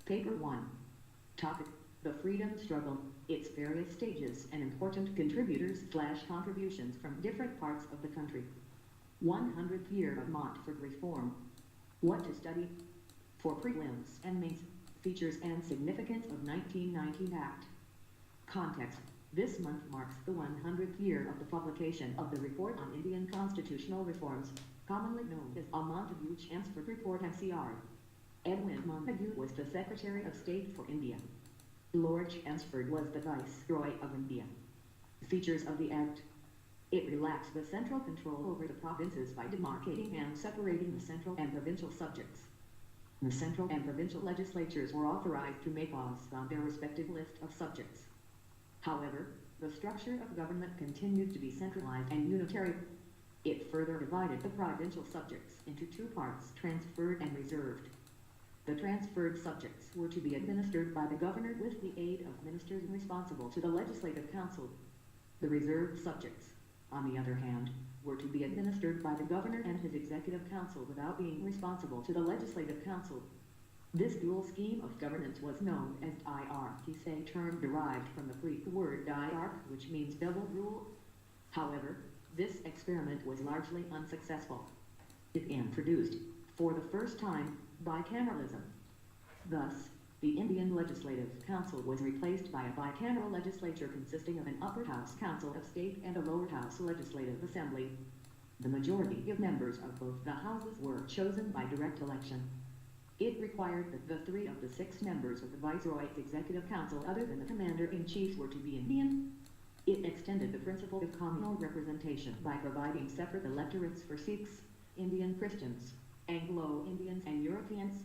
Paper 1. Topic: The Freedom Struggle, its various stages and important contributors/contributions from different parts of the country. 100th year of Montford Reform. What to study? For prelims and mains. Features and significance of 1919 Act. Context: this month marks the 100th year of the publication of the Report on Indian Constitutional Reforms, commonly known as a Montagu-Chelmsford Report MCR. Edwin Montagu was the Secretary of State for India. Lord Chelmsford was the Viceroy of India. Features of the Act. It relaxed the central control over the provinces by demarcating and separating the central and provincial subjects. The central and provincial legislatures were authorized to make laws on their respective list of subjects. However, the structure of government continued to be centralized and unitary. It further divided the provincial subjects into two parts: transferred and reserved. The transferred subjects were to be administered by the governor with the aid of ministers responsible to the Legislative Council. The reserved subjects, on the other hand, were to be administered by the governor and his executive council without being responsible to the Legislative Council. This dual scheme of governance was known as diarchy, a term derived from the Greek word diarch, which means double rule. However, this experiment was largely unsuccessful. It introduced, for the first time, bicameralism. Thus, the Indian Legislative Council was replaced by a bicameral legislature consisting of an upper house council of state and a lower house legislative assembly. The majority of members of both the houses were chosen by direct election. It required that the 3 of the 6 members of the Viceroy's Executive Council other than the Commander-in-Chief were to be Indian. It extended the principle of communal representation by providing separate electorates for Sikhs, Indian Christians, Anglo-Indians and Europeans.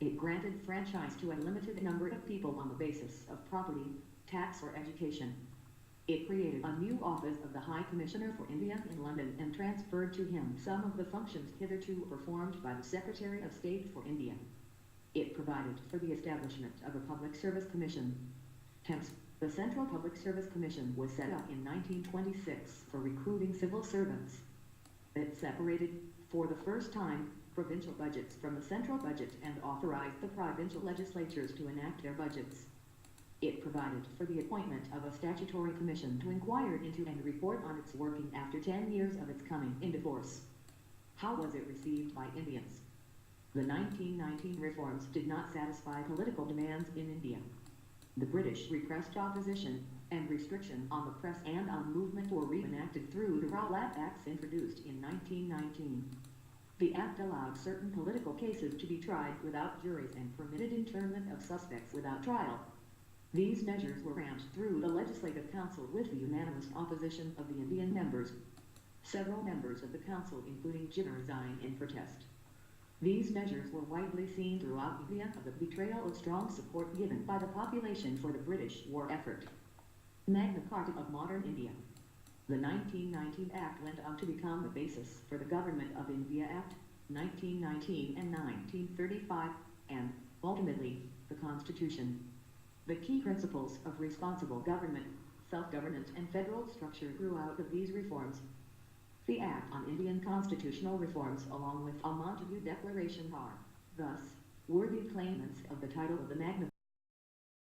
It granted franchise to a limited number of people on the basis of property, tax or education. It created a new office of the High Commissioner for India in London and transferred to him some of the functions hitherto performed by the Secretary of State for India. It provided for the establishment of a Public Service Commission. Hence, the Central Public Service Commission was set up in 1926 for recruiting civil servants. It separated, for the first time, provincial budgets from the central budget and authorized the provincial legislatures to enact their budgets. It provided for the appointment of a statutory commission to inquire into and report on its working after 10 years of its coming into force. How was it received by Indians? The 1919 reforms did not satisfy political demands in India. The British repressed opposition, and restriction on the press and on movement were reenacted through the Rowlatt Acts introduced in 1919. The act allowed certain political cases to be tried without juries and permitted internment of suspects without trial. These measures were rammed through the Legislative Council with the unanimous opposition of the Indian members. Several members of the council, including Jim, resigned in protest. These measures were widely seen throughout India as a betrayal of strong support given by the population for the British war effort. Magna Carta of modern India. The 1919 Act went on to become the basis for the Government of India Act, 1919 and 1935, and, ultimately, the Constitution. The key principles of responsible government, self-governance and federal structure grew out of these reforms. The Act on Indian Constitutional Reforms along with a Montagu Declaration are, thus, worthy claimants of the title of the Magna